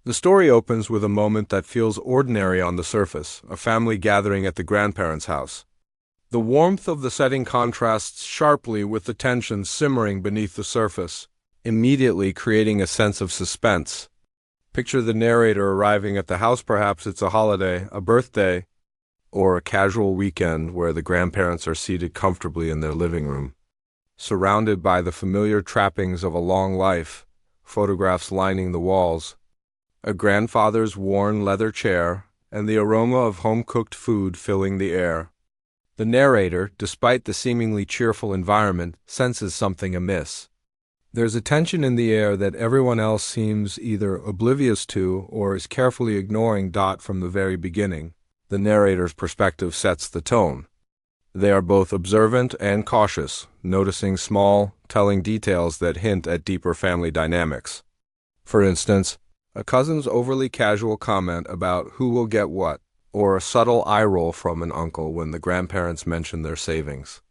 The story opens with a moment that feels ordinary on the surface, a family gathering at the grandparents' house. The warmth of the setting contrasts sharply with the tension simmering beneath the surface, immediately creating a sense of suspense. Picture the narrator arriving at the house. Perhaps it's a holiday, a birthday, or a casual weekend where the grandparents are seated comfortably in their living room, surrounded by the familiar trappings of a long life, photographs lining the walls, a grandfather's worn leather chair, and the aroma of home-cooked food filling the air. The narrator, despite the seemingly cheerful environment, senses something amiss. There's a tension in the air that everyone else seems either oblivious to or is carefully ignoring. From the very beginning, the narrator's perspective sets the tone. They are both observant and cautious, noticing small, telling details that hint at deeper family dynamics. For instance, a cousin's overly casual comment about who will get what, or a subtle eye roll from an uncle when the grandparents mention their savings.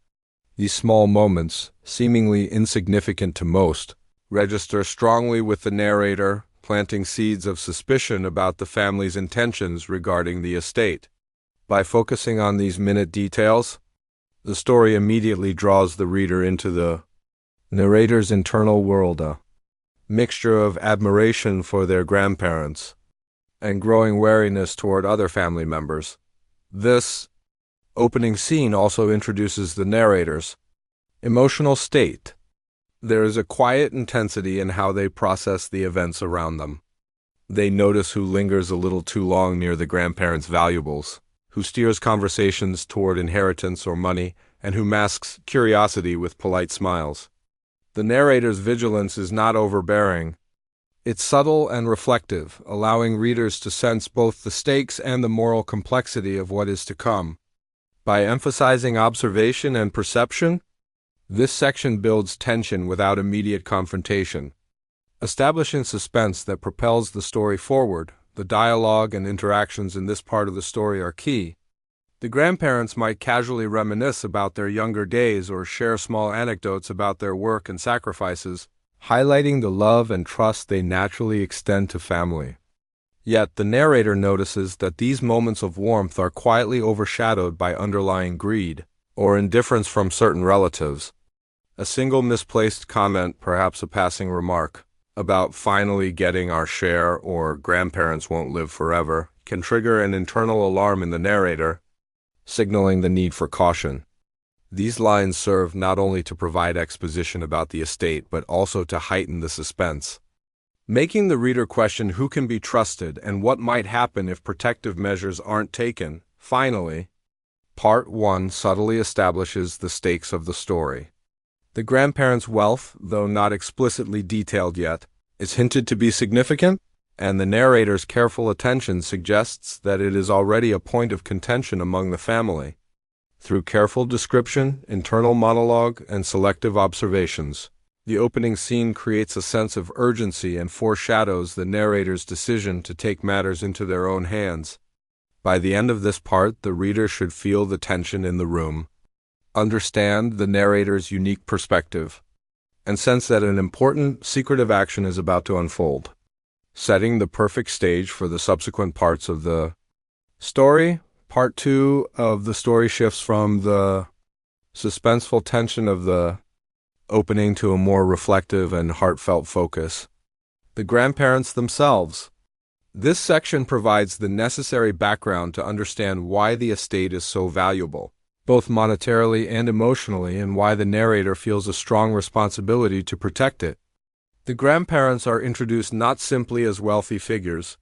These small moments, seemingly insignificant to most, register strongly with the narrator, planting seeds of suspicion about the family's intentions regarding the estate. By focusing on these minute details, the story immediately draws the reader into the narrator's internal world, a mixture of admiration for their grandparents and growing wariness toward other family members. This opening scene also introduces the narrator's emotional state. There is a quiet intensity in how they process the events around them. They notice who lingers a little too long near the grandparents' valuables, who steers conversations toward inheritance or money, and who masks curiosity with polite smiles. The narrator's vigilance is not overbearing. It's subtle and reflective, allowing readers to sense both the stakes and the moral complexity of what is to come. By emphasizing observation and perception, this section builds tension without immediate confrontation, establishing suspense that propels the story forward. The dialogue and interactions in this part of the story are key. The grandparents might casually reminisce about their younger days or share small anecdotes about their work and sacrifices, highlighting the love and trust they naturally extend to family. Yet the narrator notices that these moments of warmth are quietly overshadowed by underlying greed or indifference from certain relatives. A single misplaced comment, perhaps a passing remark, about finally getting our share or grandparents won't live forever, can trigger an internal alarm in the narrator, signaling the need for caution. These lines serve not only to provide exposition about the estate but also to heighten the suspense, making the reader question who can be trusted and what might happen if protective measures aren't taken. Finally, Part 1 subtly establishes the stakes of the story. The grandparents' wealth, though not explicitly detailed yet, is hinted to be significant, and the narrator's careful attention suggests that it is already a point of contention among the family. Through careful description, internal monologue, and selective observations, the opening scene creates a sense of urgency and foreshadows the narrator's decision to take matters into their own hands. By the end of this part, the reader should feel the tension in the room, understand the narrator's unique perspective, and sense that an important, secretive action is about to unfold, setting the perfect stage for the subsequent parts of the story. Part 2 of the story shifts from the suspenseful tension of the opening to a more reflective and heartfelt focus. The grandparents themselves. This section provides the necessary background to understand why the estate is so valuable, both monetarily and emotionally, and why the narrator feels a strong responsibility to protect it. The grandparents are introduced not simply as wealthy figures,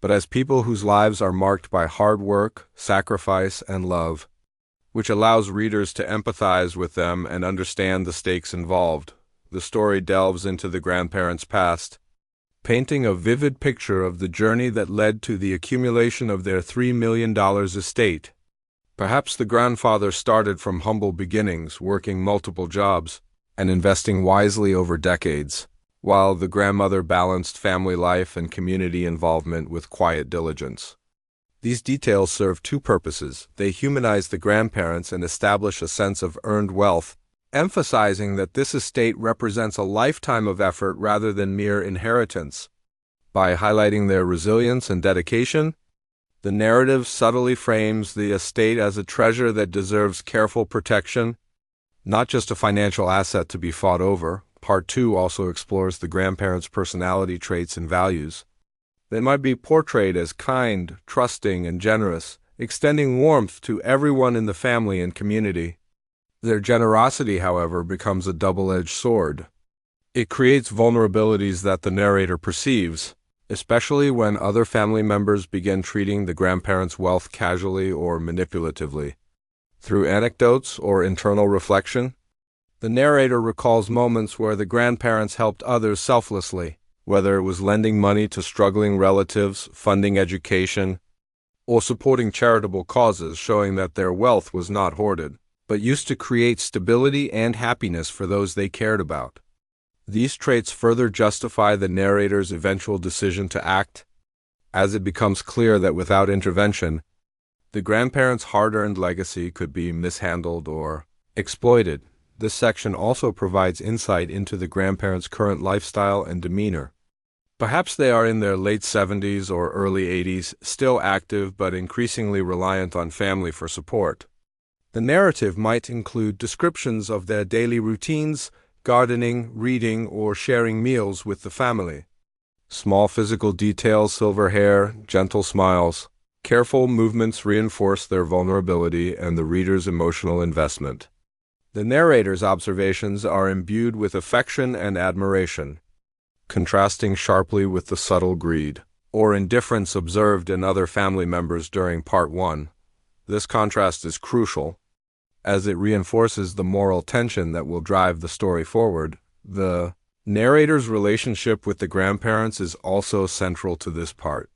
but as people whose lives are marked by hard work, sacrifice, and love, which allows readers to empathize with them and understand the stakes involved. The story delves into the grandparents' past, painting a vivid picture of the journey that led to the accumulation of their $3 million estate. Perhaps the grandfather started from humble beginnings, working multiple jobs and investing wisely over decades, while the grandmother balanced family life and community involvement with quiet diligence. These details serve two purposes. They humanize the grandparents and establish a sense of earned wealth, emphasizing that this estate represents a lifetime of effort rather than mere inheritance. By highlighting their resilience and dedication, the narrative subtly frames the estate as a treasure that deserves careful protection, not just a financial asset to be fought over. Part 2 also explores the grandparents' personality traits and values. They might be portrayed as kind, trusting, and generous, extending warmth to everyone in the family and community. Their generosity, however, becomes a double-edged sword. It creates vulnerabilities that the narrator perceives, especially when other family members begin treating the grandparents' wealth casually or manipulatively. Through anecdotes or internal reflection, the narrator recalls moments where the grandparents helped others selflessly, whether it was lending money to struggling relatives, funding education, or supporting charitable causes, showing that their wealth was not hoarded, but used to create stability and happiness for those they cared about. These traits further justify the narrator's eventual decision to act, as it becomes clear that without intervention, the grandparents' hard-earned legacy could be mishandled or exploited. This section also provides insight into the grandparents' current lifestyle and demeanor. Perhaps they are in their late 70s or early 80s, still active but increasingly reliant on family for support. The narrative might include descriptions of their daily routines, gardening, reading, or sharing meals with the family. Small physical details, silver hair, gentle smiles, careful movements reinforce their vulnerability and the reader's emotional investment. The narrator's observations are imbued with affection and admiration, contrasting sharply with the subtle greed or indifference observed in other family members during Part 1. This contrast is crucial, as it reinforces the moral tension that will drive the story forward. The narrator's relationship with the grandparents is also central to this part.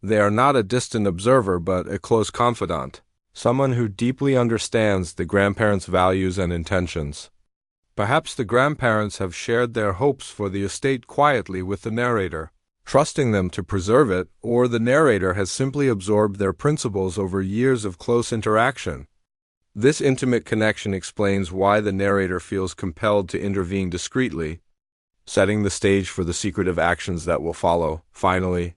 They are not a distant observer but a close confidant, someone who deeply understands the grandparents' values and intentions. Perhaps the grandparents have shared their hopes for the estate quietly with the narrator, trusting them to preserve it, or the narrator has simply absorbed their principles over years of close interaction. This intimate connection explains why the narrator feels compelled to intervene discreetly, setting the stage for the secretive actions that will follow. Finally,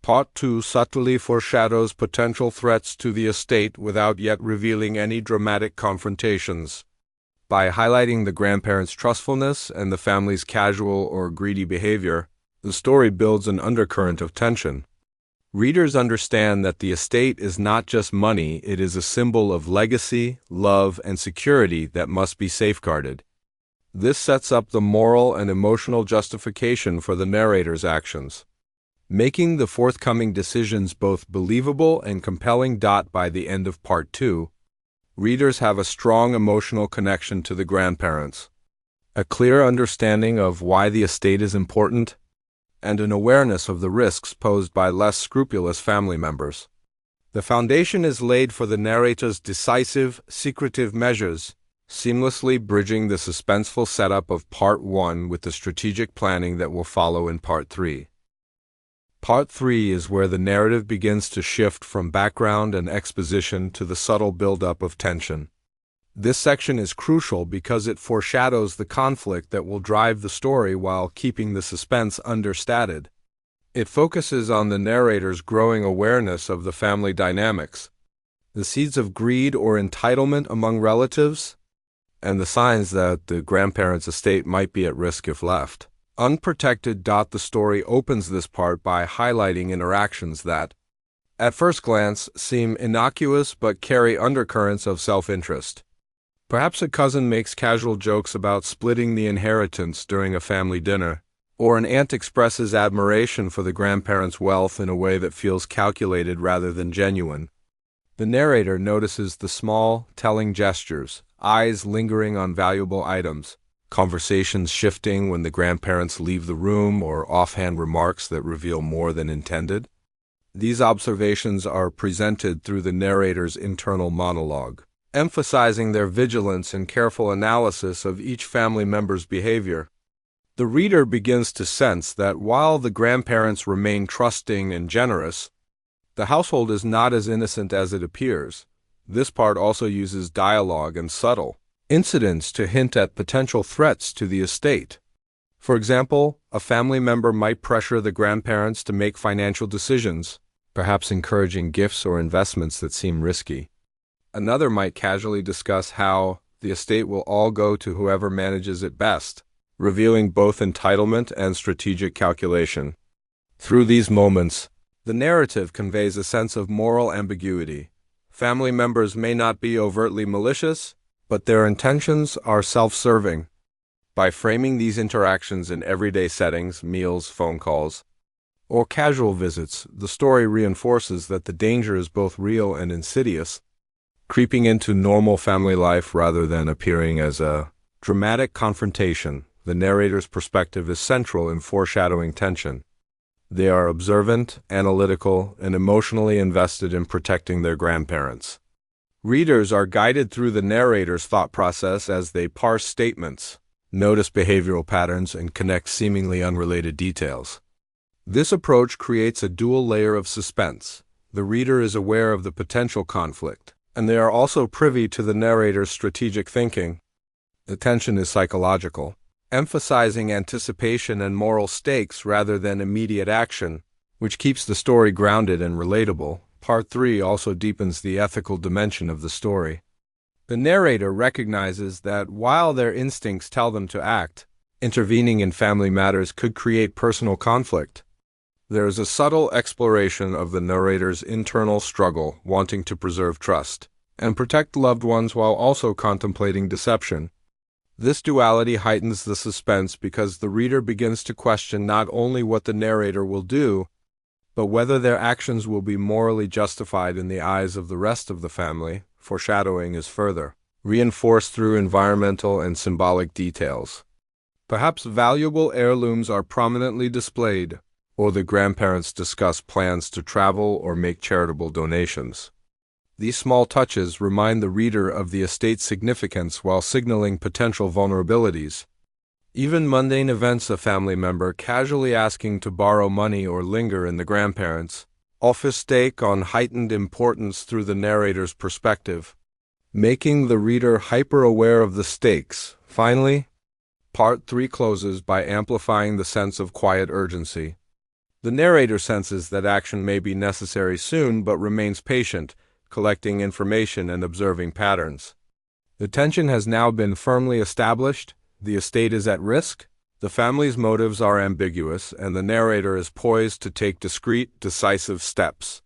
Part 2 subtly foreshadows potential threats to the estate without yet revealing any dramatic confrontations. By highlighting the grandparents' trustfulness and the family's casual or greedy behavior, the story builds an undercurrent of tension. Readers understand that the estate is not just money, it is a symbol of legacy, love, and security that must be safeguarded. This sets up the moral and emotional justification for the narrator's actions, making the forthcoming decisions both believable and compelling. By the end of Part 2, readers have a strong emotional connection to the grandparents, a clear understanding of why the estate is important, and an awareness of the risks posed by less scrupulous family members. The foundation is laid for the narrator's decisive, secretive measures, seamlessly bridging the suspenseful setup of Part 1 with the strategic planning that will follow in Part 3. Part 3 is where the narrative begins to shift from background and exposition to the subtle buildup of tension. This section is crucial because it foreshadows the conflict that will drive the story while keeping the suspense understated. It focuses on the narrator's growing awareness of the family dynamics, the seeds of greed or entitlement among relatives, and the signs that the grandparents' estate might be at risk if left unprotected. The story opens this part by highlighting interactions that, at first glance, seem innocuous but carry undercurrents of self-interest. Perhaps a cousin makes casual jokes about splitting the inheritance during a family dinner, or an aunt expresses admiration for the grandparents' wealth in a way that feels calculated rather than genuine. The narrator notices the small, telling gestures, eyes lingering on valuable items, conversations shifting when the grandparents leave the room, or offhand remarks that reveal more than intended. These observations are presented through the narrator's internal monologue, emphasizing their vigilance and careful analysis of each family member's behavior. The reader begins to sense that while the grandparents remain trusting and generous, the household is not as innocent as it appears. This part also uses dialogue and subtle incidents to hint at potential threats to the estate. For example, a family member might pressure the grandparents to make financial decisions, perhaps encouraging gifts or investments that seem risky. Another might casually discuss how the estate will all go to whoever manages it best, revealing both entitlement and strategic calculation. Through these moments, the narrative conveys a sense of moral ambiguity. Family members may not be overtly malicious, but their intentions are self-serving. By framing these interactions in everyday settings, meals, phone calls, or casual visits, the story reinforces that the danger is both real and insidious, creeping into normal family life rather than appearing as a dramatic confrontation. The narrator's perspective is central in foreshadowing tension. They are observant, analytical, and emotionally invested in protecting their grandparents. Readers are guided through the narrator's thought process as they parse statements, notice behavioral patterns, and connect seemingly unrelated details. This approach creates a dual layer of suspense. The reader is aware of the potential conflict, and they are also privy to the narrator's strategic thinking. The tension is psychological, emphasizing anticipation and moral stakes rather than immediate action, which keeps the story grounded and relatable. Part 3 also deepens the ethical dimension of the story. The narrator recognizes that while their instincts tell them to act, intervening in family matters could create personal conflict. There is a subtle exploration of the narrator's internal struggle, wanting to preserve trust and protect loved ones while also contemplating deception. This duality heightens the suspense because the reader begins to question not only what the narrator will do, but whether their actions will be morally justified in the eyes of the rest of the family. Foreshadowing is further reinforced through environmental and symbolic details. Perhaps valuable heirlooms are prominently displayed, or the grandparents discuss plans to travel or make charitable donations. These small touches remind the reader of the estate's significance while signaling potential vulnerabilities. Even mundane events, a family member casually asking to borrow money or linger in the grandparents' office, stake on heightened importance through the narrator's perspective, making the reader hyper-aware of the stakes. Finally, Part 3 closes by amplifying the sense of quiet urgency. The narrator senses that action may be necessary soon but remains patient, collecting information and observing patterns. The tension has now been firmly established, the estate is at risk, the family's motives are ambiguous, and the narrator is poised to take discreet, decisive steps.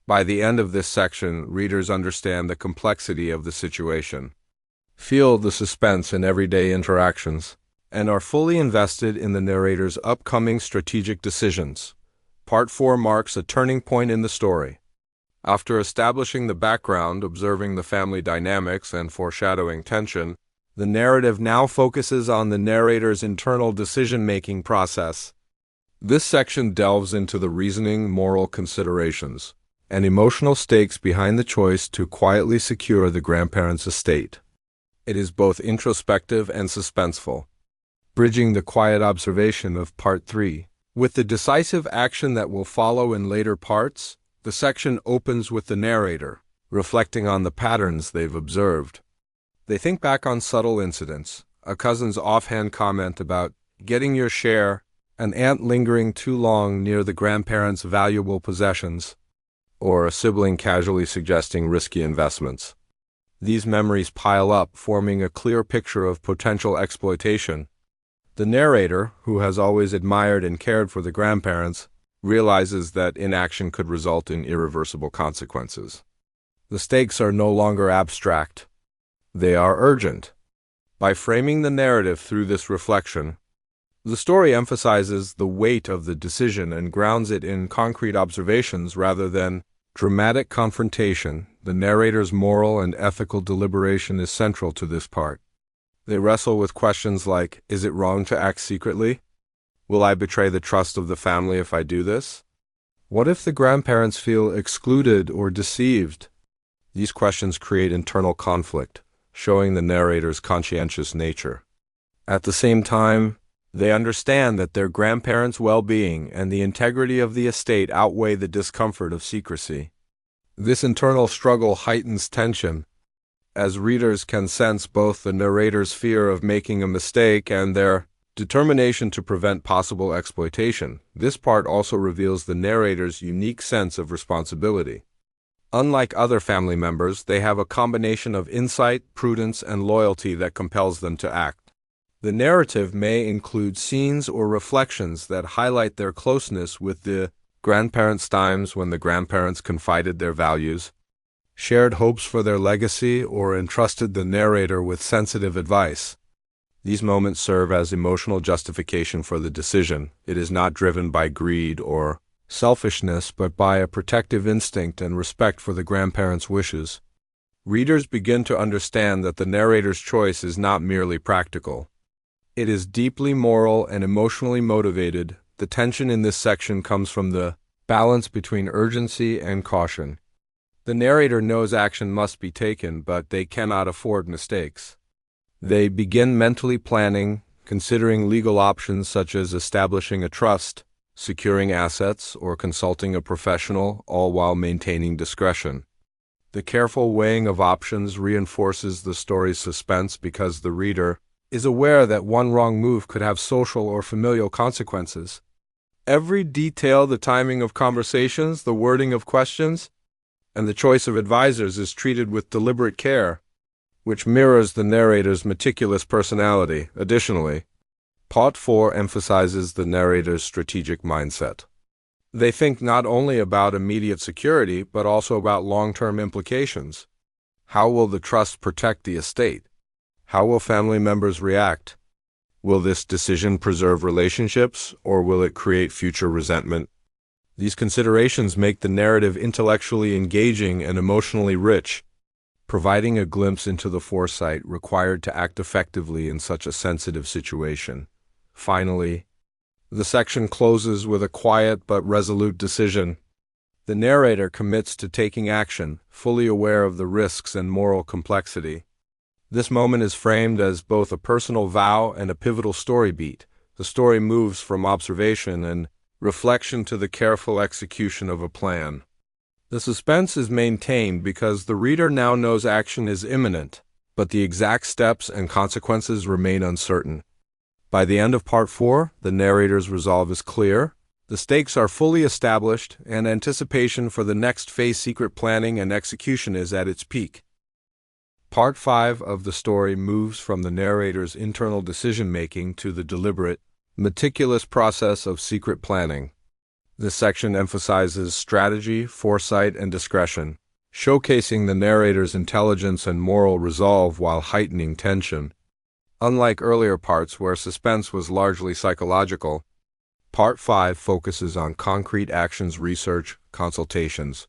By the end of this section, readers understand the complexity of the situation, feel the suspense in everyday interactions, and are fully invested in the narrator's upcoming strategic decisions. Part 4 marks a turning point in the story. After establishing the background, observing the family dynamics, and foreshadowing tension, the narrative now focuses on the narrator's internal decision-making process. This section delves into the reasoning, moral considerations, and emotional stakes behind the choice to quietly secure the grandparents' estate. It is both introspective and suspenseful, bridging the quiet observation of Part 3. With the decisive action that will follow in later parts, the section opens with the narrator, reflecting on the patterns they've observed. They think back on subtle incidents, a cousin's offhand comment about getting your share, an aunt lingering too long near the grandparents' valuable possessions, or a sibling casually suggesting risky investments. These memories pile up, forming a clear picture of potential exploitation. The narrator, who has always admired and cared for the grandparents, realizes that inaction could result in irreversible consequences. The stakes are no longer abstract. They are urgent. By framing the narrative through this reflection, the story emphasizes the weight of the decision and grounds it in concrete observations rather than dramatic confrontation. The narrator's moral and ethical deliberation is central to this part. They wrestle with questions like, is it wrong to act secretly? Will I betray the trust of the family if I do this? What if the grandparents feel excluded or deceived? These questions create internal conflict, showing the narrator's conscientious nature. At the same time, they understand that their grandparents' well-being and the integrity of the estate outweigh the discomfort of secrecy. This internal struggle heightens tension, as readers can sense both the narrator's fear of making a mistake and their determination to prevent possible exploitation. This part also reveals the narrator's unique sense of responsibility. Unlike other family members, they have a combination of insight, prudence, and loyalty that compels them to act. The narrative may include scenes or reflections that highlight their closeness with the grandparents' times when the grandparents confided their values, shared hopes for their legacy, or entrusted the narrator with sensitive advice. These moments serve as emotional justification for the decision. It is not driven by greed or selfishness, but by a protective instinct and respect for the grandparents' wishes. Readers begin to understand that the narrator's choice is not merely practical. It is deeply moral and emotionally motivated. The tension in this section comes from the balance between urgency and caution. The narrator knows action must be taken, but they cannot afford mistakes. They begin mentally planning, considering legal options such as establishing a trust, securing assets, or consulting a professional, all while maintaining discretion. The careful weighing of options reinforces the story's suspense because the reader is aware that one wrong move could have social or familial consequences. Every detail, the timing of conversations, the wording of questions, and the choice of advisors is treated with deliberate care, which mirrors the narrator's meticulous personality. Additionally, Part 4 emphasizes the narrator's strategic mindset. They think not only about immediate security, but also about long-term implications. How will the trust protect the estate? How will family members react? Will this decision preserve relationships, or will it create future resentment? These considerations make the narrative intellectually engaging and emotionally rich, providing a glimpse into the foresight required to act effectively in such a sensitive situation. Finally, the section closes with a quiet but resolute decision. The narrator commits to taking action, fully aware of the risks and moral complexity. This moment is framed as both a personal vow and a pivotal story beat. The story moves from observation and reflection to the careful execution of a plan. The suspense is maintained because the reader now knows action is imminent, but the exact steps and consequences remain uncertain. By the end of Part 4, the narrator's resolve is clear, the stakes are fully established, and anticipation for the next phase secret planning and execution is at its peak. Part 5 of the story moves from the narrator's internal decision-making to the deliberate, meticulous process of secret planning. This section emphasizes strategy, foresight, and discretion, showcasing the narrator's intelligence and moral resolve while heightening tension. Unlike earlier parts where suspense was largely psychological, Part 5 focuses on concrete actions, research, consultations,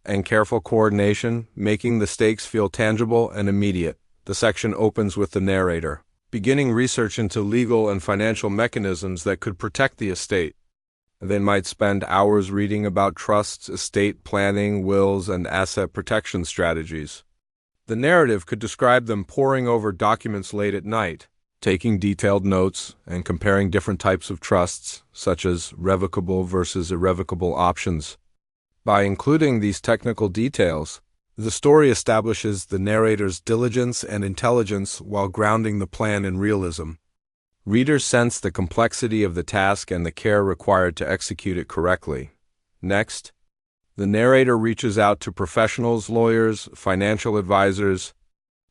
and careful coordination, making the stakes feel tangible and immediate. The section opens with the narrator beginning research into legal and financial mechanisms that could protect the estate. They might spend hours reading about trusts, estate planning, wills, and asset protection strategies. The narrative could describe them poring over documents late at night, taking detailed notes, and comparing different types of trusts, such as revocable versus irrevocable options. By including these technical details, the story establishes the narrator's diligence and intelligence while grounding the plan in realism. Readers sense the complexity of the task and the care required to execute it correctly. Next, the narrator reaches out to professionals, lawyers, financial advisors,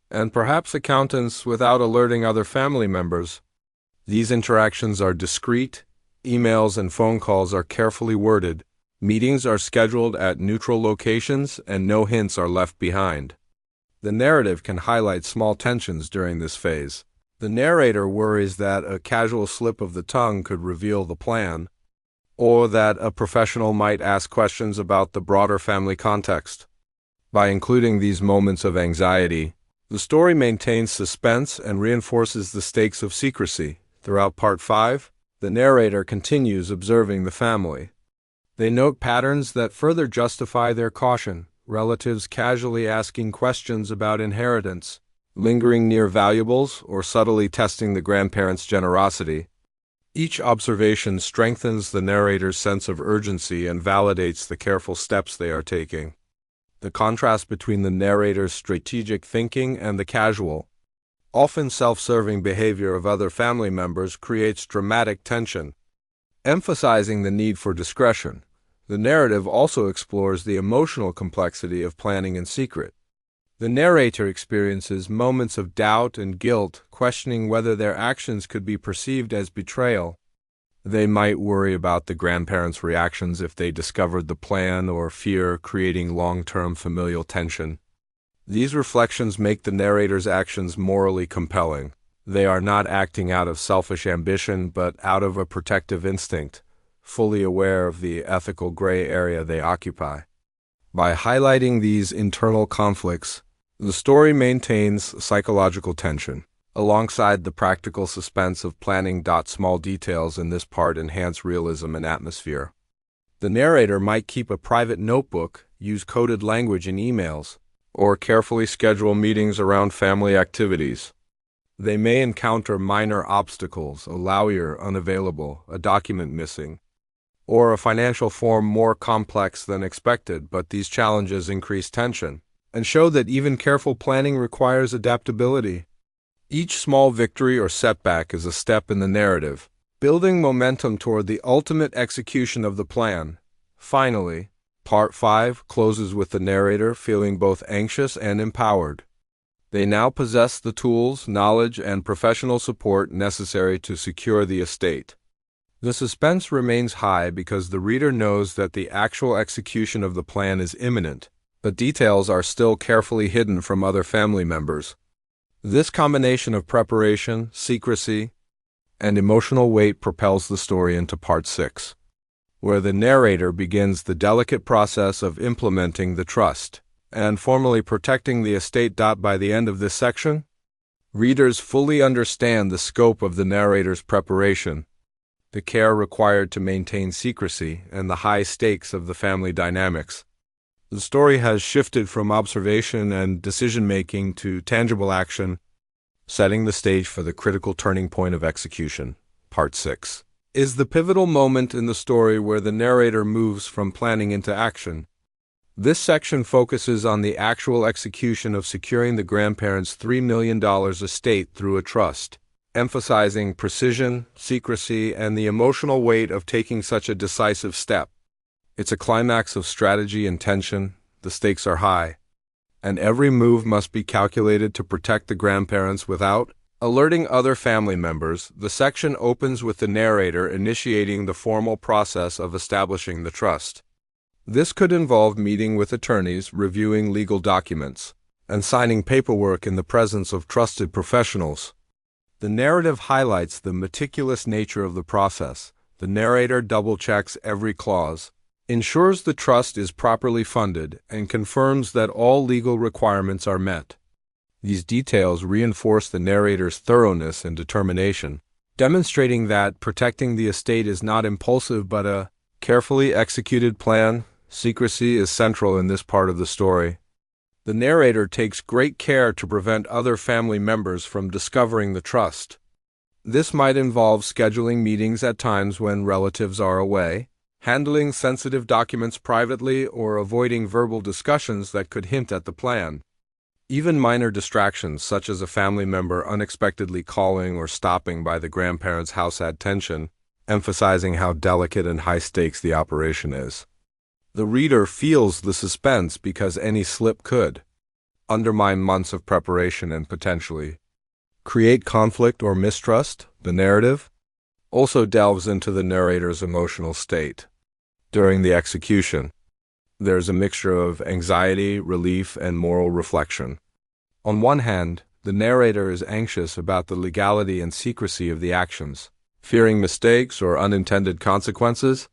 and perhaps accountants without alerting other family members. These interactions are discreet, emails and phone calls are carefully worded, meetings are scheduled at neutral locations, and no hints are left behind. The narrative can highlight small tensions during this phase. The narrator worries that a casual slip of the tongue could reveal the plan, or that a professional might ask questions about the broader family context. By including these moments of anxiety, the story maintains suspense and reinforces the stakes of secrecy. Throughout Part 5, the narrator continues observing the family. They note patterns that further justify their caution: relatives casually asking questions about inheritance, lingering near valuables, or subtly testing the grandparents' generosity. Each observation strengthens the narrator's sense of urgency and validates the careful steps they are taking. The contrast between the narrator's strategic thinking and the casual, Often self-serving behavior of other family members creates dramatic tension, emphasizing the need for discretion. The narrative also explores the emotional complexity of planning in secret. The narrator experiences moments of doubt and guilt, questioning whether their actions could be perceived as betrayal. They might worry about the grandparents' reactions if they discovered the plan, or fear creating long-term familial tension. These reflections make the narrator's actions morally compelling. They are not acting out of selfish ambition, but out of a protective instinct, fully aware of the ethical gray area they occupy. By highlighting these internal conflicts, the story maintains psychological tension, alongside the practical suspense of planning. Small details in this part enhance realism and atmosphere. The narrator might keep a private notebook, use coded language in emails, or carefully schedule meetings around family activities. They may encounter minor obstacles: a lawyer unavailable, a document missing, or a financial form more complex than expected, but these challenges increase tension and show that even careful planning requires adaptability. Each small victory or setback is a step in the narrative, building momentum toward the ultimate execution of the plan. Finally, Part 5 closes with the narrator feeling both anxious and empowered. They now possess the tools, knowledge, and professional support necessary to secure the estate. The suspense remains high because the reader knows that the actual execution of the plan is imminent, but details are still carefully hidden from other family members. This combination of preparation, secrecy, and emotional weight propels the story into Part 6, where the narrator begins the delicate process of implementing the trust and formally protecting the estate. By the end of this section, readers fully understand the scope of the narrator's preparation, the care required to maintain secrecy, and the high stakes of the family dynamics. The story has shifted from observation and decision-making to tangible action, setting the stage for the critical turning point of execution. Part 6 is the pivotal moment in the story where the narrator moves from planning into action. This section focuses on the actual execution of securing the grandparents' $3 million estate through a trust, emphasizing precision, secrecy, and the emotional weight of taking such a decisive step. It's a climax of strategy and tension. The stakes are high, and every move must be calculated to protect the grandparents without alerting other family members. The section opens with the narrator initiating the formal process of establishing the trust. This could involve meeting with attorneys, reviewing legal documents, and signing paperwork in the presence of trusted professionals. The narrative highlights the meticulous nature of the process. The narrator double-checks every clause, ensures the trust is properly funded, and confirms that all legal requirements are met. These details reinforce the narrator's thoroughness and determination, demonstrating that protecting the estate is not impulsive but a carefully executed plan. Secrecy is central in this part of the story. The narrator takes great care to prevent other family members from discovering the trust. This might involve scheduling meetings at times when relatives are away, handling sensitive documents privately, or avoiding verbal discussions that could hint at the plan. Even minor distractions, such as a family member unexpectedly calling or stopping by the grandparents' house, add tension, emphasizing how delicate and high stakes the operation is. The reader feels the suspense because any slip could undermine months of preparation and potentially create conflict or mistrust. The narrative also delves into the narrator's emotional state. During the execution, there's a mixture of anxiety, relief, and moral reflection. On one hand, the narrator is anxious about the legality and secrecy of the actions, fearing mistakes or unintended consequences.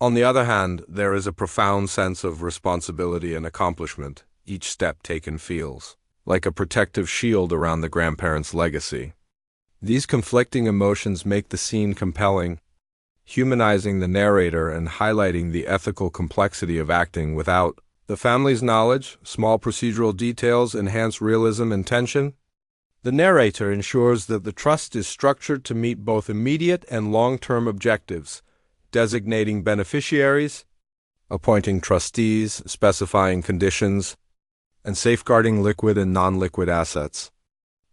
On the other hand, there is a profound sense of responsibility and accomplishment. Each step taken feels like a protective shield around the grandparents' legacy. These conflicting emotions make the scene compelling, humanizing the narrator and highlighting the ethical complexity of acting without the family's knowledge. Small procedural details enhance realism and tension. The narrator ensures that the trust is structured to meet both immediate and long-term objectives, designating beneficiaries, appointing trustees, specifying conditions, and safeguarding liquid and non-liquid assets.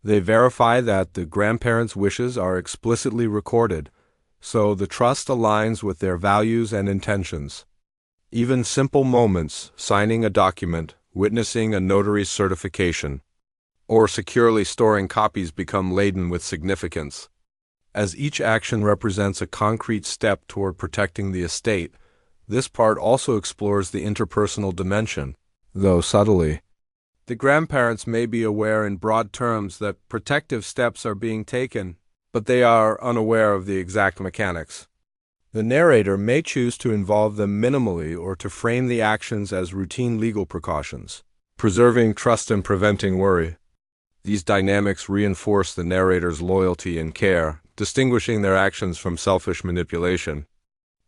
They verify that the grandparents' wishes are explicitly recorded, so the trust aligns with their values and intentions. Even simple moments, signing a document, witnessing a notary's certification, or securely storing copies become laden with significance. As each action represents a concrete step toward protecting the estate, this part also explores the interpersonal dimension, though subtly. The grandparents may be aware in broad terms that protective steps are being taken, but they are unaware of the exact mechanics. The narrator may choose to involve them minimally or to frame the actions as routine legal precautions, preserving trust and preventing worry. These dynamics reinforce the narrator's loyalty and care, distinguishing their actions from selfish manipulation.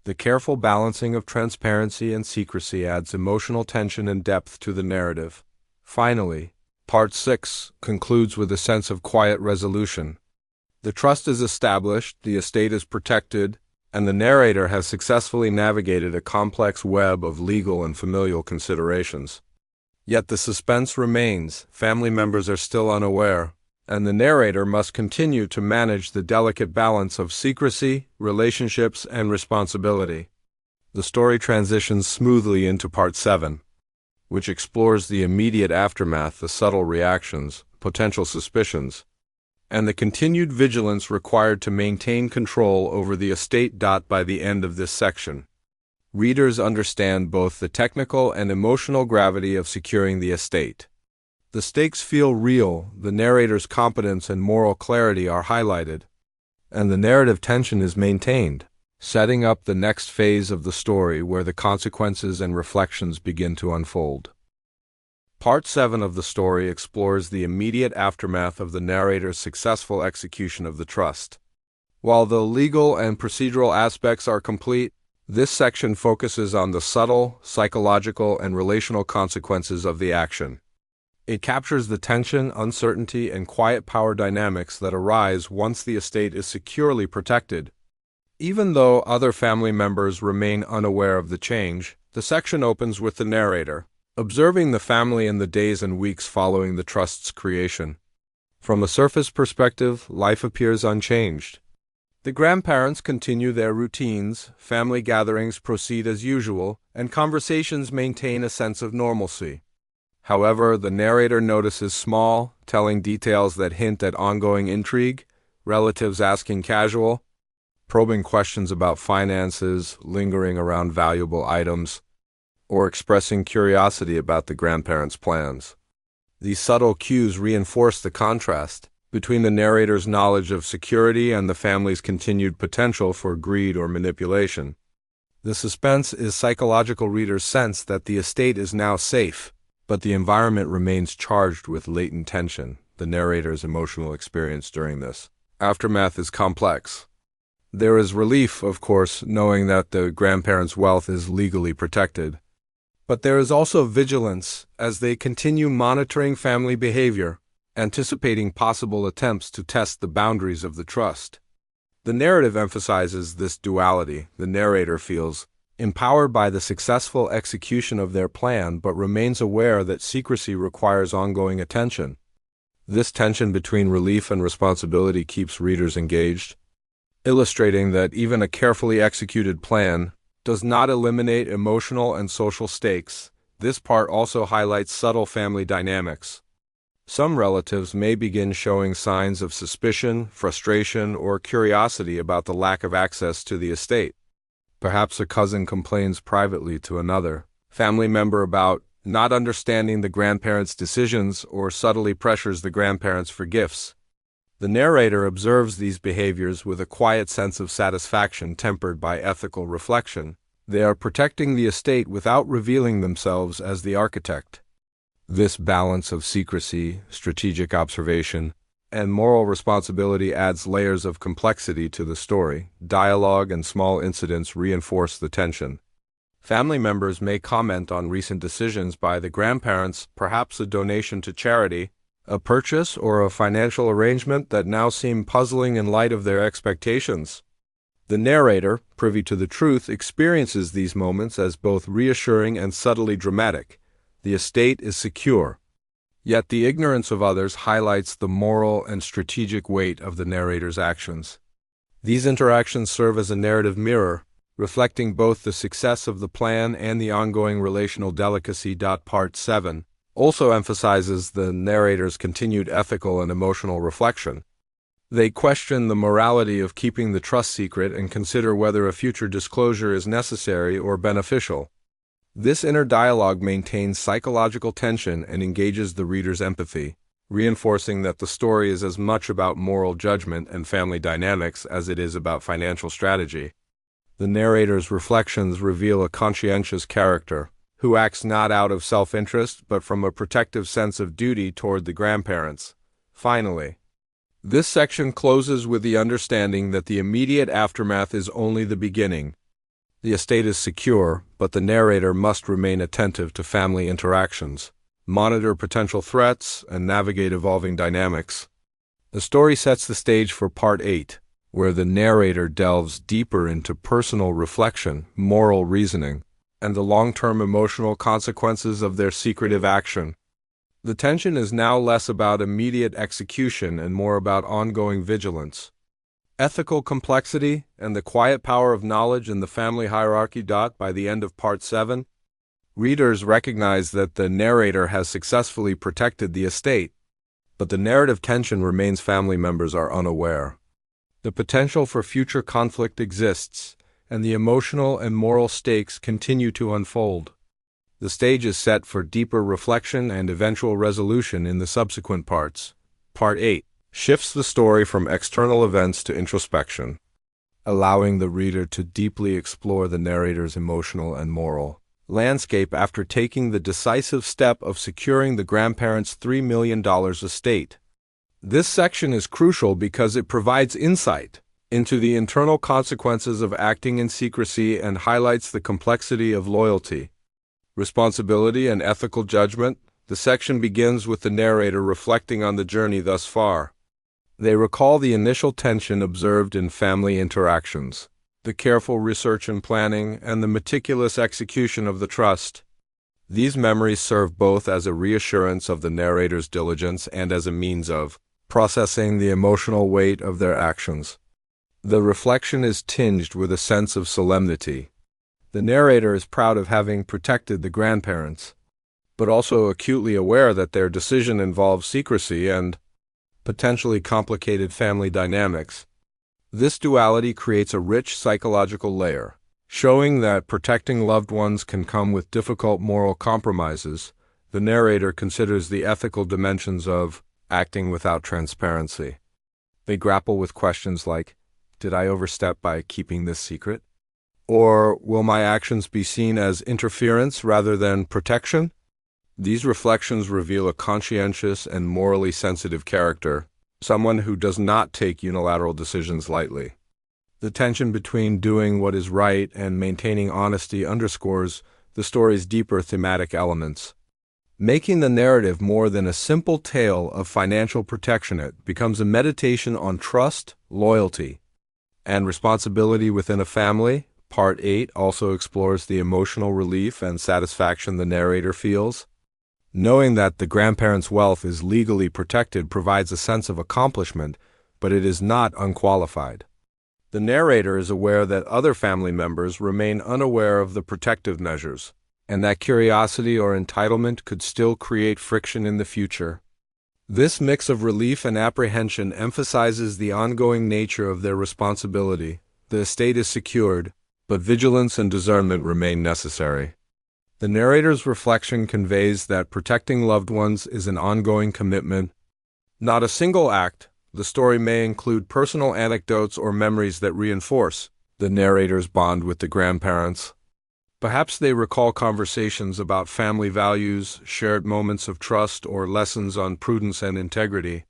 The careful balancing of transparency and secrecy adds emotional tension and depth to the narrative. Finally, Part 6 concludes with a sense of quiet resolution. The trust is established, the estate is protected, and the narrator has successfully navigated a complex web of legal and familial considerations. Yet the suspense remains, family members are still unaware, and the narrator must continue to manage the delicate balance of secrecy, relationships, and responsibility. The story transitions smoothly into Part 7, which explores the immediate aftermath, the subtle reactions, potential suspicions, and the continued vigilance required to maintain control over the estate. By the end of this section, readers understand both the technical and emotional gravity of securing the estate. The stakes feel real, the narrator's competence and moral clarity are highlighted, and the narrative tension is maintained, setting up the next phase of the story where the consequences and reflections begin to unfold. Part 7 of the story explores the immediate aftermath of the narrator's successful execution of the trust. While the legal and procedural aspects are complete, this section focuses on the subtle, psychological, and relational consequences of the action. It captures the tension, uncertainty, and quiet power dynamics that arise once the estate is securely protected. Even though other family members remain unaware of the change, the section opens with the narrator observing the family in the days and weeks following the trust's creation. From a surface perspective, life appears unchanged. The grandparents continue their routines, family gatherings proceed as usual, and conversations maintain a sense of normalcy. However, the narrator notices small, telling details that hint at ongoing intrigue, relatives asking casual, probing questions about finances, lingering around valuable items, or expressing curiosity about the grandparents' plans. These subtle cues reinforce the contrast between the narrator's knowledge of security and the family's continued potential for greed or manipulation. The suspense is psychological. Readers sense that the estate is now safe, but the environment remains charged with latent tension. The narrator's emotional experience during this aftermath is complex. There is relief, of course, knowing that the grandparents' wealth is legally protected. But there is also vigilance as they continue monitoring family behavior, anticipating possible attempts to test the boundaries of the trust. The narrative emphasizes this duality. The narrator feels empowered by the successful execution of their plan, but remains aware that secrecy requires ongoing attention. This tension between relief and responsibility keeps readers engaged, illustrating that even a carefully executed plan does not eliminate emotional and social stakes. This part also highlights subtle family dynamics. Some relatives may begin showing signs of suspicion, frustration, or curiosity about the lack of access to the estate. Perhaps a cousin complains privately to another family member about not understanding the grandparents' decisions or subtly pressures the grandparents for gifts. The narrator observes these behaviors with a quiet sense of satisfaction tempered by ethical reflection. They are protecting the estate without revealing themselves as the architect. This balance of secrecy, strategic observation, and moral responsibility adds layers of complexity to the story. Dialogue and small incidents reinforce the tension. Family members may comment on recent decisions by the grandparents, perhaps a donation to charity, a purchase, or a financial arrangement that now seem puzzling in light of their expectations. The narrator, privy to the truth, experiences these moments as both reassuring and subtly dramatic. The estate is secure, Yet the ignorance of others highlights the moral and strategic weight of the narrator's actions. These interactions serve as a narrative mirror, reflecting both the success of the plan and the ongoing relational delicacy. Part 7 also emphasizes the narrator's continued ethical and emotional reflection. They question the morality of keeping the trust secret and consider whether a future disclosure is necessary or beneficial. This inner dialogue maintains psychological tension and engages the reader's empathy, reinforcing that the story is as much about moral judgment and family dynamics as it is about financial strategy. The narrator's reflections reveal a conscientious character, who acts not out of self-interest but from a protective sense of duty toward the grandparents. Finally, this section closes with the understanding that the immediate aftermath is only the beginning. The estate is secure, but the narrator must remain attentive to family interactions, monitor potential threats, and navigate evolving dynamics. The story sets the stage for Part 8, where the narrator delves deeper into personal reflection, moral reasoning, and the long-term emotional consequences of their secretive action. The tension is now less about immediate execution and more about ongoing vigilance. Ethical complexity and the quiet power of knowledge in the family hierarchy. By the end of Part 7, readers recognize that the narrator has successfully protected the estate, but the narrative tension remains. Family members are unaware. The potential for future conflict exists, and the emotional and moral stakes continue to unfold. The stage is set for deeper reflection and eventual resolution in the subsequent parts. Part 8 shifts the story from external events to introspection, allowing the reader to deeply explore the narrator's emotional and moral landscape after taking the decisive step of securing the grandparents' $3 million estate. This section is crucial because it provides insight into the internal consequences of acting in secrecy and highlights the complexity of loyalty, responsibility, and ethical judgment. The section begins with the narrator reflecting on the journey thus far. They recall the initial tension observed in family interactions, the careful research and planning, and the meticulous execution of the trust. These memories serve both as a reassurance of the narrator's diligence and as a means of processing the emotional weight of their actions. The reflection is tinged with a sense of solemnity. The narrator is proud of having protected the grandparents, but also acutely aware that their decision involves secrecy and potentially complicated family dynamics. This duality creates a rich psychological layer, showing that protecting loved ones can come with difficult moral compromises. The narrator considers the ethical dimensions of acting without transparency. They grapple with questions like, did I overstep by keeping this secret? Or will my actions be seen as interference rather than protection? These reflections reveal a conscientious and morally sensitive character, someone who does not take unilateral decisions lightly. The tension between doing what is right and maintaining honesty underscores the story's deeper thematic elements. Making the narrative more than a simple tale of financial protection, it becomes a meditation on trust, loyalty, and responsibility within a family. Part 8 also explores the emotional relief and satisfaction the narrator feels. Knowing that the grandparents' wealth is legally protected provides a sense of accomplishment, but it is not unqualified. The narrator is aware that other family members remain unaware of the protective measures, and that curiosity or entitlement could still create friction in the future. This mix of relief and apprehension emphasizes the ongoing nature of their responsibility. The estate is secured, but vigilance and discernment remain necessary. The narrator's reflection conveys that protecting loved ones is an ongoing commitment, not a single act. The story may include personal anecdotes or memories that reinforce the narrator's bond with the grandparents. Perhaps they recall conversations about family values, shared moments of trust, or lessons on prudence and integrity.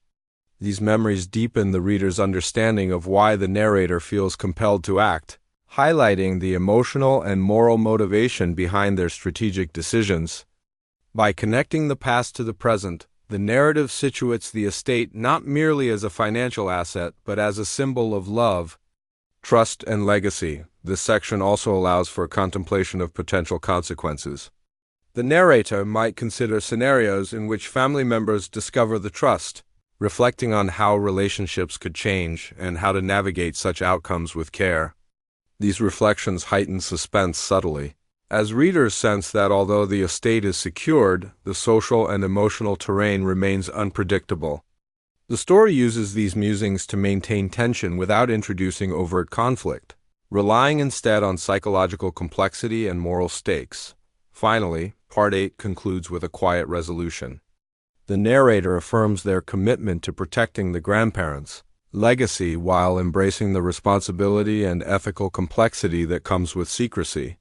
These memories deepen the reader's understanding of why the narrator feels compelled to act, highlighting the emotional and moral motivation behind their strategic decisions. By connecting the past to the present, the narrative situates the estate not merely as a financial asset, but as a symbol of love, trust, and legacy. This section also allows for contemplation of potential consequences. The narrator might consider scenarios in which family members discover the trust, reflecting on how relationships could change and how to navigate such outcomes with care. These reflections heighten suspense subtly, as readers sense that although the estate is secured, the social and emotional terrain remains unpredictable. The story uses these musings to maintain tension without introducing overt conflict, relying instead on psychological complexity and moral stakes. Finally, Part 8 concludes with a quiet resolution. The narrator affirms their commitment to protecting the grandparents' legacy while embracing the responsibility and ethical complexity that comes with secrecy.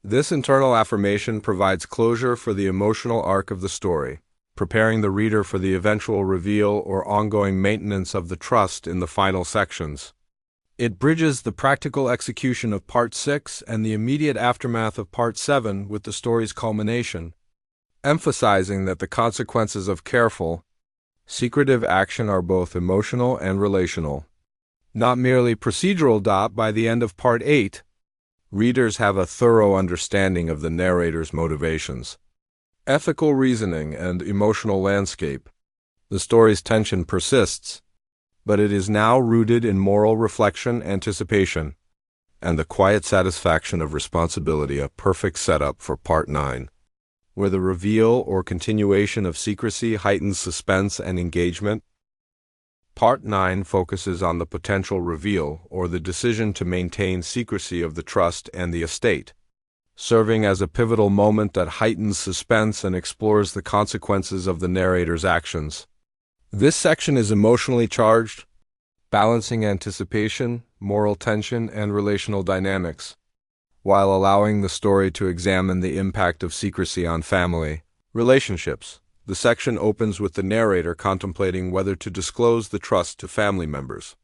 This internal affirmation provides closure for the emotional arc of the story, preparing the reader for the eventual reveal or ongoing maintenance of the trust in the final sections. It bridges the practical execution of Part 6 and the immediate aftermath of Part 7 with the story's culmination, emphasizing that the consequences of careful, secretive action are both emotional and relational, not merely procedural. By the end of Part 8, readers have a thorough understanding of the narrator's motivations, ethical reasoning, and emotional landscape. The story's tension persists, but it is now rooted in moral reflection, anticipation, and the quiet satisfaction of responsibility, a perfect setup for Part 9, where the reveal or continuation of secrecy heightens suspense and engagement. Part 9 focuses on the potential reveal or the decision to maintain secrecy of the trust and the estate, serving as a pivotal moment that heightens suspense and explores the consequences of the narrator's actions. This section is emotionally charged, balancing anticipation, moral tension, and relational dynamics, while allowing the story to examine the impact of secrecy on family relationships. The section opens with the narrator contemplating whether to disclose the trust to family members.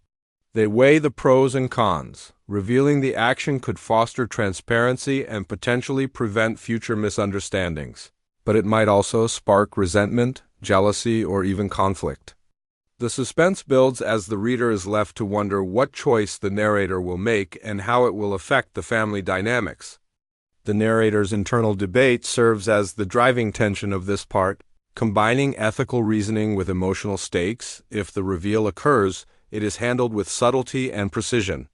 They weigh the pros and cons, revealing the action could foster transparency and potentially prevent future misunderstandings, but it might also spark resentment, jealousy, or even conflict. The suspense builds as the reader is left to wonder what choice the narrator will make and how it will affect the family dynamics. The narrator's internal debate serves as the driving tension of this part, combining ethical reasoning with emotional stakes. If the reveal occurs, it is handled with subtlety and precision.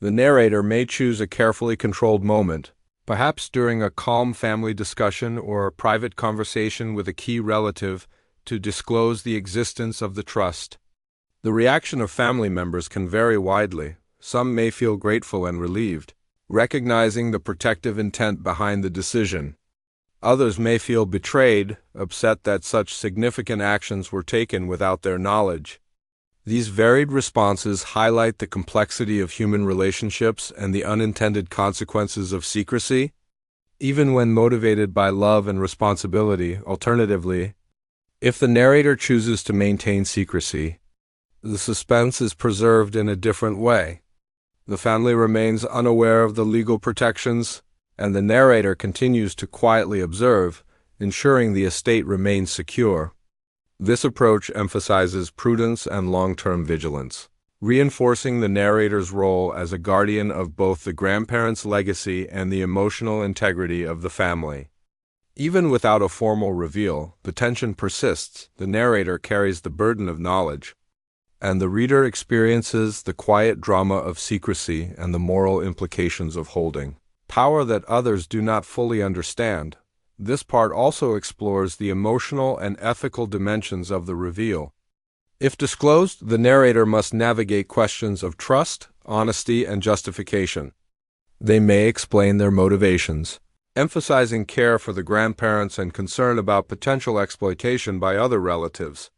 The narrator may choose a carefully controlled moment, perhaps during a calm family discussion or a private conversation with a key relative, to disclose the existence of the trust. The reaction of family members can vary widely. Some may feel grateful and relieved, recognizing the protective intent behind the decision. Others may feel betrayed, upset that such significant actions were taken without their knowledge. These varied responses highlight the complexity of human relationships and the unintended consequences of secrecy, even when motivated by love and responsibility. Alternatively, if the narrator chooses to maintain secrecy, the suspense is preserved in a different way. The family remains unaware of the legal protections, and the narrator continues to quietly observe, ensuring the estate remains secure. This approach emphasizes prudence and long-term vigilance, reinforcing the narrator's role as a guardian of both the grandparents' legacy and the emotional integrity of the family. Even without a formal reveal, the tension persists. The narrator carries the burden of knowledge, and the reader experiences the quiet drama of secrecy and the moral implications of holding power that others do not fully understand. This part also explores the emotional and ethical dimensions of the reveal. If disclosed, the narrator must navigate questions of trust, honesty, and justification. They may explain their motivations, emphasizing care for the grandparents and concern about potential exploitation by other relatives.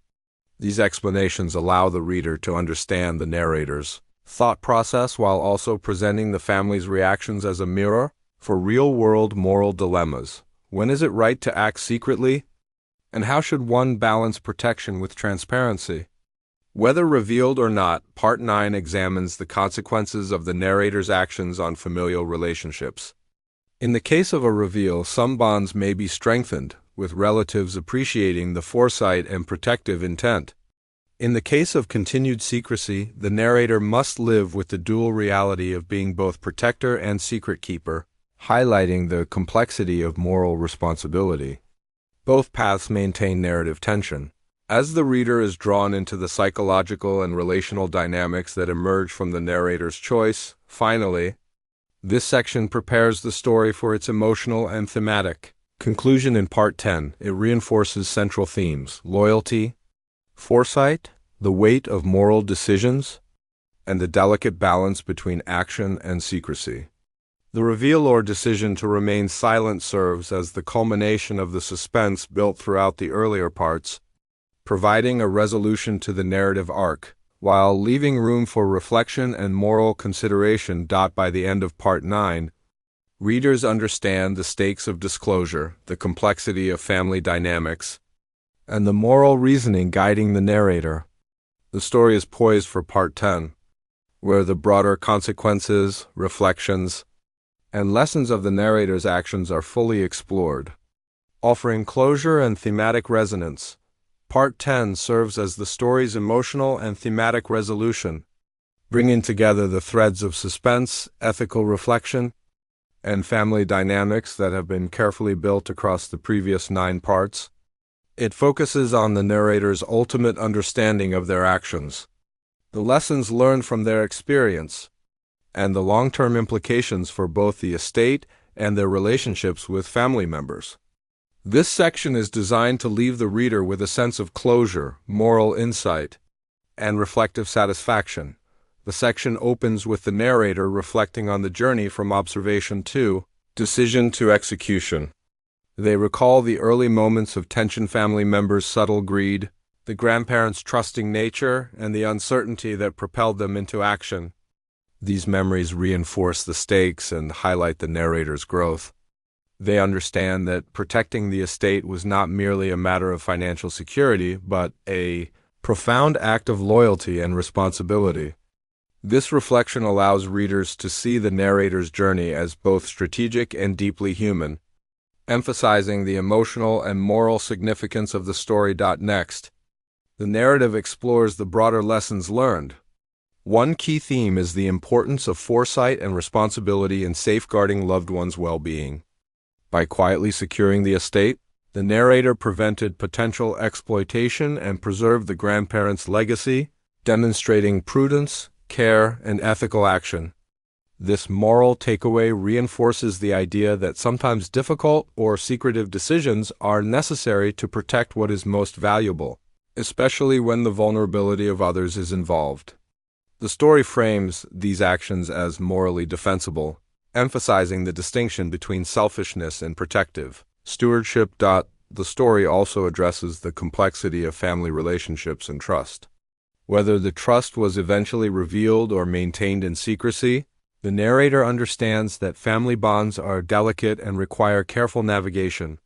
These explanations allow the reader to understand the narrator's thought process while also presenting the family's reactions as a mirror for real-world moral dilemmas. When is it right to act secretly? And how should one balance protection with transparency? Whether revealed or not, Part 9 examines the consequences of the narrator's actions on familial relationships. In the case of a reveal, some bonds may be strengthened, with relatives appreciating the foresight and protective intent. In the case of continued secrecy, the narrator must live with the dual reality of being both protector and secret keeper, highlighting the complexity of moral responsibility. Both paths maintain narrative tension, as the reader is drawn into the psychological and relational dynamics that emerge from the narrator's choice. Finally, this section prepares the story for its emotional and thematic conclusion in Part 10. It reinforces central themes: loyalty, foresight, the weight of moral decisions, and the delicate balance between action and secrecy. The reveal or decision to remain silent serves as the culmination of the suspense built throughout the earlier parts, providing a resolution to the narrative arc, while leaving room for reflection and moral consideration. By the end of Part 9, readers understand the stakes of disclosure, the complexity of family dynamics, and the moral reasoning guiding the narrator. The story is poised for Part 10, where the broader consequences, reflections, and lessons of the narrator's actions are fully explored. Offering closure and thematic resonance, Part 10 serves as the story's emotional and thematic resolution, bringing together the threads of suspense, ethical reflection, and family dynamics that have been carefully built across the previous 9 parts. It focuses on the narrator's ultimate understanding of their actions, the lessons learned from their experience, and the long-term implications for both the estate and their relationships with family members. This section is designed to leave the reader with a sense of closure, moral insight, and reflective satisfaction. The section opens with the narrator reflecting on the journey from observation to decision to execution. They recall the early moments of tension, family members' subtle greed, the grandparents' trusting nature, and the uncertainty that propelled them into action. These memories reinforce the stakes and highlight the narrator's growth. They understand that protecting the estate was not merely a matter of financial security, but a profound act of loyalty and responsibility. This reflection allows readers to see the narrator's journey as both strategic and deeply human, emphasizing the emotional and moral significance of the story. Next, the narrative explores the broader lessons learned. One key theme is the importance of foresight and responsibility in safeguarding loved ones' well-being. By quietly securing the estate, the narrator prevented potential exploitation and preserved the grandparents' legacy, demonstrating prudence, care, and ethical action. This moral takeaway reinforces the idea that sometimes difficult or secretive decisions are necessary to protect what is most valuable, especially when the vulnerability of others is involved. The story frames these actions as morally defensible, emphasizing the distinction between selfishness and protective stewardship. The story also addresses the complexity of family relationships and trust. Whether the trust was eventually revealed or maintained in secrecy, the narrator understands that family bonds are delicate and require careful navigation.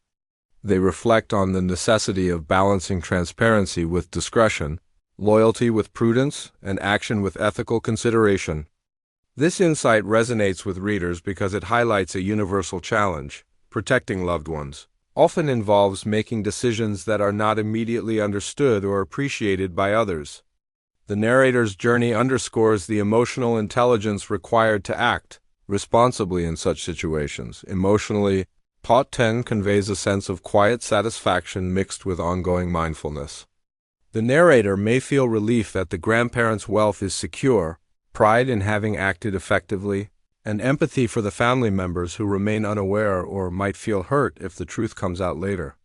They reflect on the necessity of balancing transparency with discretion, loyalty with prudence, and action with ethical consideration. This insight resonates with readers because it highlights a universal challenge. Protecting loved ones often involves making decisions that are not immediately understood or appreciated by others. The narrator's journey underscores the emotional intelligence required to act responsibly in such situations. Emotionally, Part 10 conveys a sense of quiet satisfaction mixed with ongoing mindfulness. The narrator may feel relief that the grandparents' wealth is secure, pride in having acted effectively, and empathy for the family members who remain unaware or might feel hurt if the truth comes out later.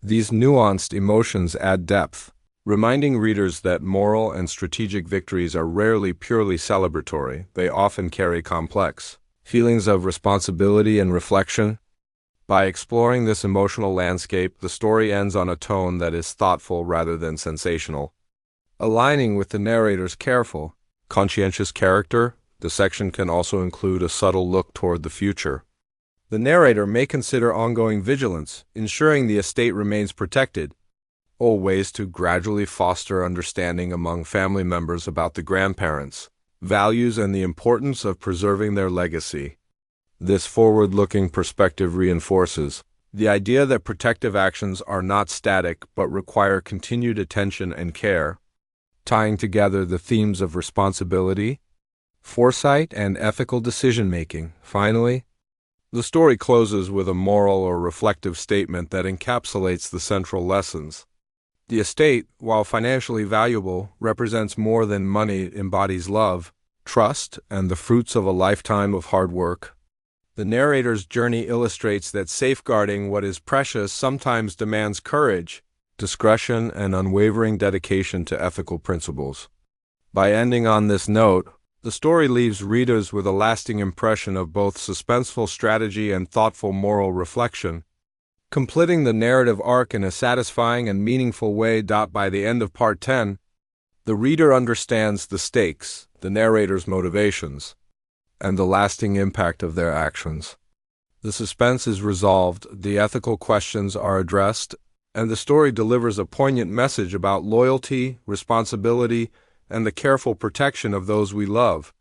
These nuanced emotions add depth, reminding readers that moral and strategic victories are rarely purely celebratory. They often carry complex feelings of responsibility and reflection. By exploring this emotional landscape, the story ends on a tone that is thoughtful rather than sensational. Aligning with the narrator's careful, conscientious character, the section can also include a subtle look toward the future. The narrator may consider ongoing vigilance, ensuring the estate remains protected, or ways to gradually foster understanding among family members about the grandparents' values and the importance of preserving their legacy. This forward-looking perspective reinforces the idea that protective actions are not static but require continued attention and care, tying together the themes of responsibility, foresight, and ethical decision-making. Finally, The story closes with a moral or reflective statement that encapsulates the central lessons. The estate, while financially valuable, represents more than money. It embodies love, trust, and the fruits of a lifetime of hard work. The narrator's journey illustrates that safeguarding what is precious sometimes demands courage, discretion, and unwavering dedication to ethical principles. By ending on this note, the story leaves readers with a lasting impression of both suspenseful strategy and thoughtful moral reflection, completing the narrative arc in a satisfying and meaningful way. By the end of Part 10, the reader understands the stakes, the narrator's motivations, and the lasting impact of their actions. The suspense is resolved, the ethical questions are addressed, and the story delivers a poignant message about loyalty, responsibility, and the careful protection of those we love.